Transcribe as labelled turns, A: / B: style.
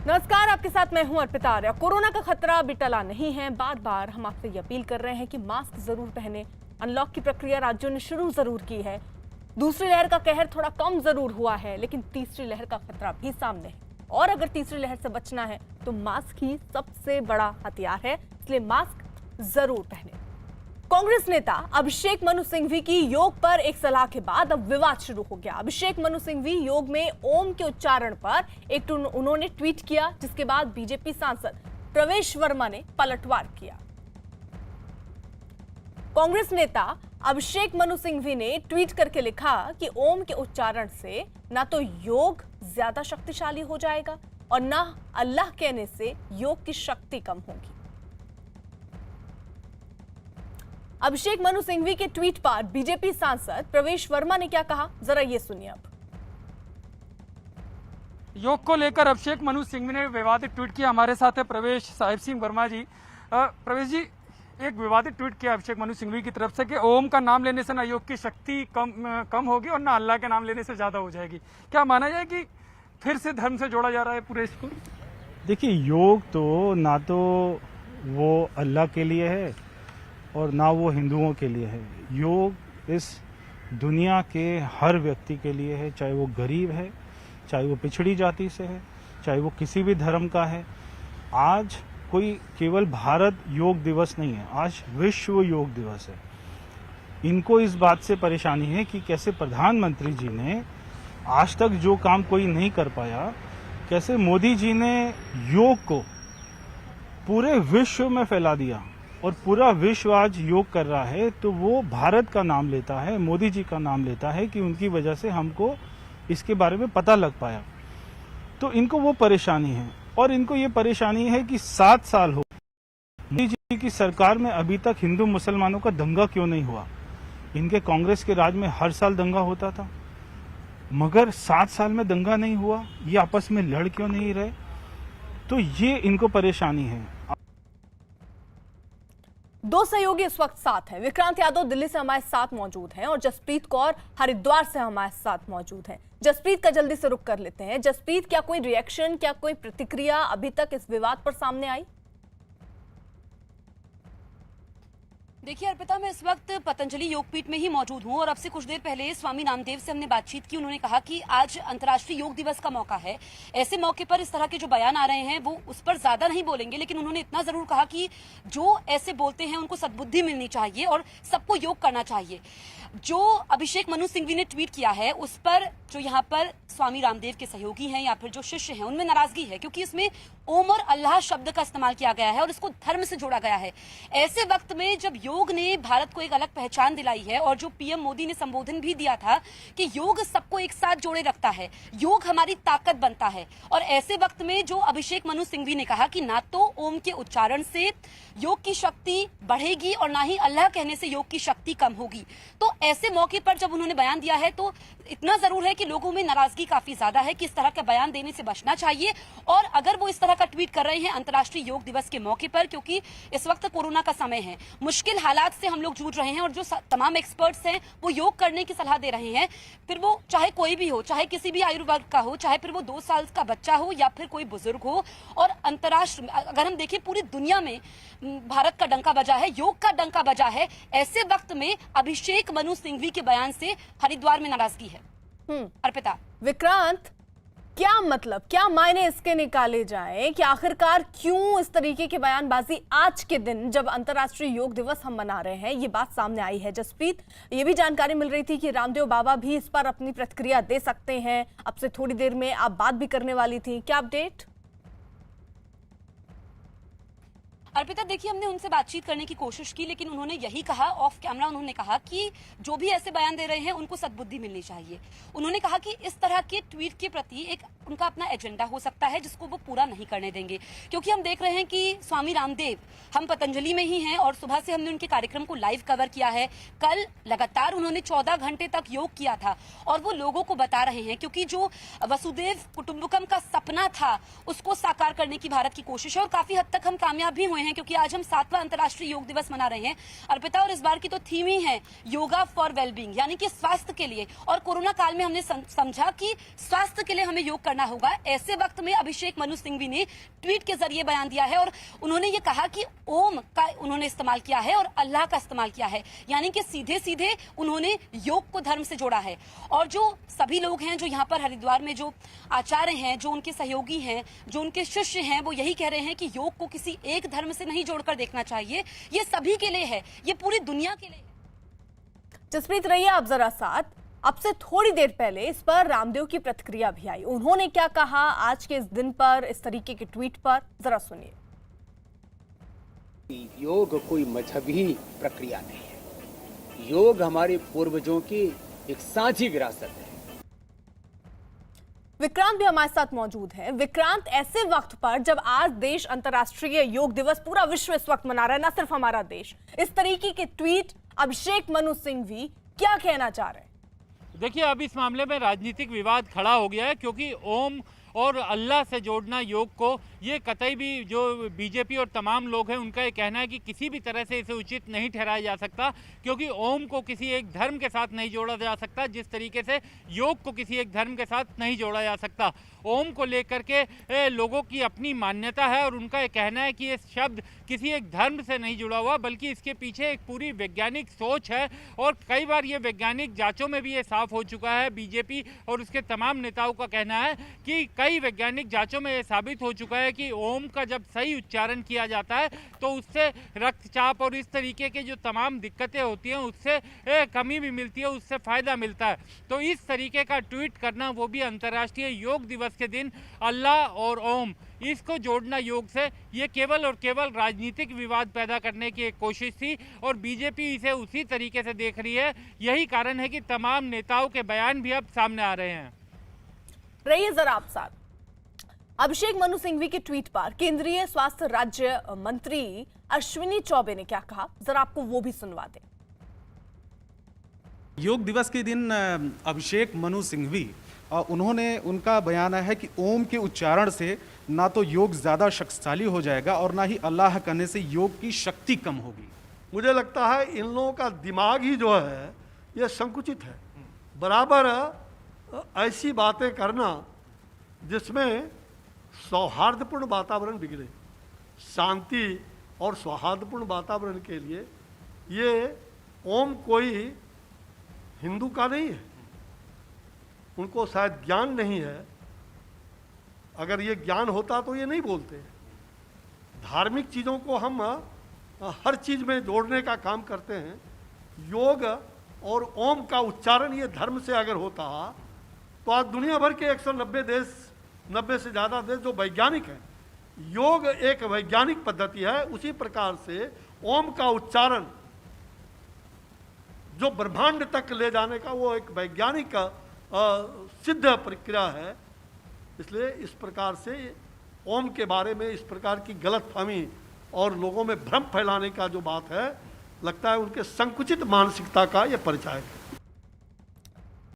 A: नमस्कार, आपके साथ मैं हूं अर्पिता आर्या। कोरोना का खतरा अभी टला नहीं है। बार बार हम आपसे ये अपील कर रहे हैं कि मास्क जरूर पहने। अनलॉक की प्रक्रिया राज्यों ने शुरू जरूर की है। दूसरी लहर का कहर थोड़ा कम जरूर हुआ है, लेकिन तीसरी लहर का खतरा भी सामने है। और अगर तीसरी लहर से बचना है तो मास्क ही सबसे बड़ा हथियार है, इसलिए मास्क जरूर पहने। कांग्रेस नेता अभिषेक मनु सिंघवी की योग पर एक सलाह के बाद अब विवाद शुरू हो गया। अभिषेक मनु सिंघवी योग में ओम के उच्चारण पर उन्होंने ट्वीट किया, जिसके बाद बीजेपी सांसद प्रवेश वर्मा ने पलटवार किया। कांग्रेस नेता अभिषेक मनु सिंघवी ने ट्वीट करके लिखा कि ओम के उच्चारण से ना तो योग ज्यादा शक्तिशाली हो जाएगा और ना अल्लाह कहने से योग की शक्ति कम होगी। अभिषेक मनु सिंघवी के ट्वीट पर बीजेपी सांसद प्रवेश वर्मा ने क्या कहा, जरा ये सुनिए। अब
B: योग को लेकर अभिषेक मनु सिंघवी ने विवादित ट्वीट किया। हमारे साथ है प्रवेश साहिब सिंह वर्मा जी। प्रवेश जी, एक विवादित ट्वीट किया अभिषेक मनु सिंघवी की तरफ से कि ओम का नाम लेने से ना योग की शक्ति कम होगी और ना अल्लाह के नाम लेने से ज्यादा हो जाएगी। क्या माना जाए कि फिर से धर्म से जोड़ा जा रहा है पूरे इसको?
C: देखिए, योग तो ना तो वो अल्लाह के लिए है और ना वो हिंदुओं के लिए है। योग इस दुनिया के हर व्यक्ति के लिए है, चाहे वो गरीब है, चाहे वो पिछड़ी जाति से है, चाहे वो किसी भी धर्म का है। आज कोई केवल भारत योग दिवस नहीं है, आज विश्व योग दिवस है। इनको इस बात से परेशानी है कि कैसे प्रधानमंत्री जी ने आज तक जो काम कोई नहीं कर पाया, कैसे मोदी जी ने योग को पूरे विश्व में फैला दिया और पूरा विश्व आज योग कर रहा है। तो वो भारत का नाम लेता है, मोदी जी का नाम लेता है कि उनकी वजह से हमको इसके बारे में पता लग पाया। तो इनको वो परेशानी है और इनको ये परेशानी है कि 7 साल हो मोदी जी की सरकार में अभी तक हिंदू मुसलमानों का दंगा क्यों नहीं हुआ। इनके कांग्रेस के राज में हर साल दंगा होता था, मगर 7 साल में दंगा नहीं हुआ। ये आपस में लड़ क्यों नहीं रहे? तो ये इनको परेशानी है।
A: दो सहयोगी इस वक्त साथ हैं। विक्रांत यादव दिल्ली से हमारे साथ मौजूद हैं और जसप्रीत कौर हरिद्वार से हमारे साथ मौजूद हैं। जसप्रीत का जल्दी से रुख कर लेते हैं। जसप्रीत, क्या कोई रिएक्शन, क्या कोई प्रतिक्रिया अभी तक इस विवाद पर सामने आई?
D: देखिए अर्पिता, मैं इस वक्त पतंजलि योगपीठ में ही मौजूद हूं और अब से कुछ देर पहले स्वामी रामदेव से हमने बातचीत की। उन्होंने कहा कि आज अंतर्राष्ट्रीय योग दिवस का मौका है। ऐसे मौके पर इस तरह के जो बयान आ रहे हैं वो उस पर ज्यादा नहीं बोलेंगे, लेकिन उन्होंने इतना जरूर कहा कि जो ऐसे बोलते हैं उनको सद्बुद्धि मिलनी चाहिए और सबको योग करना चाहिए। जो अभिषेक मनु सिंघवी ने ट्वीट किया है उस पर जो यहाँ पर स्वामी रामदेव के सहयोगी हैं या फिर जो शिष्य हैं उनमें नाराजगी है, क्योंकि इसमें ओम और अल्लाह शब्द का इस्तेमाल किया गया है और इसको धर्म से जोड़ा गया है। ऐसे वक्त में जब योग ने भारत को एक अलग पहचान दिलाई है और जो पीएम मोदी ने संबोधन भी दिया था कि योग सबको एक साथ जोड़े रखता है, योग हमारी ताकत बनता है, और ऐसे वक्त में जो अभिषेक मनु सिंघवी ने कहा कि ना तो ओम के उच्चारण से योग की शक्ति बढ़ेगी और ना ही अल्लाह कहने से योग की शक्ति कम होगी, तो ऐसे मौके पर जब उन्होंने बयान दिया है तो इतना जरूर है कि लोगों में नाराजगी काफी ज्यादा है कि इस तरह का बयान देने से बचना चाहिए। और अगर वो इस तरह का ट्वीट कर रहे हैं अंतर्राष्ट्रीय योग दिवस के मौके पर, क्योंकि इस वक्त कोरोना का समय है, मुश्किल हालात से हम लोग जूझ रहे हैं और जो तमाम एक्सपर्ट्स हैं वो योग करने की सलाह दे रहे हैं, फिर वो चाहे कोई भी हो, चाहे किसी भी आयु वर्ग का हो, चाहे फिर वो 2 साल का बच्चा हो या फिर कोई बुजुर्ग हो। और अंतर्राष्ट्रीय अगर हम देखें पूरी दुनिया में भारत का डंका बजा है, योग का डंका बजा है। ऐसे वक्त में अभिषेक मनु सिंघवी के बयान से हरिद्वार में नाराजगी है। अर्पिता।
A: विक्रांत, क्या मतलब, क्या मायने इसके निकाले जाएं कि आखिरकार क्यों इस तरीके की बयानबाजी आज के दिन जब अंतर्राष्ट्रीय योग दिवस हम मना रहे हैं, ये बात सामने आई है? जसप्रीत, ये भी जानकारी मिल रही थी कि रामदेव बाबा भी इस पर अपनी प्रतिक्रिया दे सकते हैं। अब से थोड़ी देर में आप बात भी करने वाली थी, क्या अपडेट?
D: अर्पिता, देखिए हमने उनसे बातचीत करने की कोशिश की, लेकिन उन्होंने यही कहा ऑफ कैमरा, उन्होंने कहा कि जो भी ऐसे बयान दे रहे हैं उनको सद्बुद्धि मिलनी चाहिए। उन्होंने कहा कि इस तरह के ट्वीट के प्रति एक उनका अपना एजेंडा हो सकता है जिसको वो पूरा नहीं करने देंगे, क्योंकि हम देख रहे हैं कि स्वामी रामदेव, हम पतंजलि में ही हैं और सुबह से हमने उनके कार्यक्रम को लाइव कवर किया है। कल लगातार उन्होंने 14 घंटे तक योग किया था और वो लोगों को बता रहे हैं, क्योंकि जो वसुदेव कुटुंबकम का सपना था उसको साकार करने की भारत की कोशिश है और काफी हद तक हम कामयाब भी हुए हैं। हैं क्योंकि आज हम 7वां अंतर्राष्ट्रीय योग दिवस मना रहे हैं अर्पिता, और इस बार की तो थीम ही है योगा फॉर वेलबींग, यानी कि स्वास्थ्य के लिए। और कोरोना काल में हमने समझा कि स्वास्थ्य के लिए हमें योग करना होगा। ऐसे वक्त में अभिषेक मनु सिंघवी ने ट्वीट के जरिए बयान दिया है और उन्होंने ये कहा कि ओम का उन्होंने इस्तेमाल किया है और अल्लाह का इस्तेमाल किया है, यानी कि सीधे सीधे उन्होंने योग को धर्म से जोड़ा है। और जो सभी लोग हैं जो यहाँ पर हरिद्वार में जो आचार्य हैं, जो उनके सहयोगी हैं, जो उनके शिष्य हैं, वो यही कह रहे हैं कि योग को किसी एक धर्म से नहीं जोड़कर देखना चाहिए, ये सभी के लिए है, ये पूरी दुनिया के लिए है।
A: जसप्रीत रहिए आप जरा साथ। अब से थोड़ी देर पहले इस पर रामदेव की प्रतिक्रिया भी आई। उन्होंने क्या कहा आज के इस दिन पर, इस तरीके के ट्वीट पर, जरा सुनिए।
E: योग कोई मजहबी प्रक्रिया नहीं है। योग हमारे पूर्वजों की एक साझी विरासत है।
A: विक्रांत भी हमारे साथ मौजूद है। विक्रांत, ऐसे वक्त पर जब आज देश अंतर्राष्ट्रीय योग दिवस, पूरा विश्व इस वक्त मना रहा है, ना सिर्फ हमारा देश, इस तरीके के ट्वीट अभिषेक मनु सिंघवी क्या कहना चाह रहे हैं?
F: देखिए, अब इस मामले में राजनीतिक विवाद खड़ा हो गया है क्योंकि ओम और अल्लाह से जोड़ना योग को, ये कतई भी जो बीजेपी और तमाम लोग हैं उनका ये कहना है कि किसी भी तरह से इसे उचित नहीं ठहराया जा सकता, क्योंकि ओम को किसी एक धर्म के साथ नहीं जोड़ा जा सकता जिस तरीके से योग को किसी एक धर्म के साथ नहीं जोड़ा जा सकता। ओम को लेकर के लोगों की अपनी मान्यता है और उनका ये कहना है कि ये शब्द किसी एक धर्म से नहीं जुड़ा हुआ, बल्कि इसके पीछे एक पूरी वैज्ञानिक सोच है। और कई बार ये वैज्ञानिक जांचों में भी ये साफ हो चुका है। बीजेपी और उसके तमाम नेताओं का कहना है कि कई वैज्ञानिक जांचों में ये साबित हो चुका है कि ओम का जब सही उच्चारण किया जाता है तो उससे रक्तचाप और इस तरीके के जो तमाम दिक्कतें होती हैं उससे कमी भी मिलती है, उससे फ़ायदा मिलता है। तो इस तरीके का ट्वीट करना, वो भी अंतर्राष्ट्रीय योग दिवस के दिन, अल्लाह और ओम, इसको जोड़ना योग से, ये केवल और केवल राजनीतिक विवाद पैदा करने की एक कोशिश थी और बीजेपी इसे उसी तरीके से देख रही है। यही कारण है कि तमाम नेताओं के बयान भी अब सामने आ रहे हैं।
A: रहिए जरा आप साथ। अभिषेक मनु सिंघवी के ट्वीट पर केंद्रीय स्वास्थ्य राज्य मंत्री अश्विनी चौबे ने क्या कहा, जरा आपको वो भी सुनवा दें।
G: योग दिवस के दिन अभिषेक मनु सिंघवी, उन्होंने, उनका बयान है कि ओम के उच्चारण से ना तो योग ज़्यादा शक्तिशाली हो जाएगा और ना ही अल्लाह कहने से योग की शक्ति कम होगी।
H: मुझे लगता है इन लोगों का दिमाग ही जो है ये संकुचित है। बराबर ऐसी बातें करना जिसमें सौहार्दपूर्ण वातावरण बिगड़े, शांति और सौहार्दपूर्ण वातावरण के लिए, ये ओम कोई हिंदू का नहीं है, उनको शायद ज्ञान नहीं है। अगर ये ज्ञान होता तो ये नहीं बोलते। धार्मिक चीज़ों को हम हर चीज़ में जोड़ने का काम करते हैं। योग और ओम का उच्चारण ये धर्म से अगर होता तो आज दुनिया भर के 190 देश, 90 से ज़्यादा देश जो वैज्ञानिक हैं, योग एक वैज्ञानिक पद्धति है, उसी प्रकार से ओम का उच्चारण जो ब्रह्मांड तक ले जाने का वो एक वैज्ञानिक सिद्ध प्रक्रिया है। इसलिए इस प्रकार से ओम के बारे में इस प्रकार की गलतफहमी और लोगों में भ्रम फैलाने का जो बात है, लगता है उनके संकुचित मानसिकता का ये परिचायक है।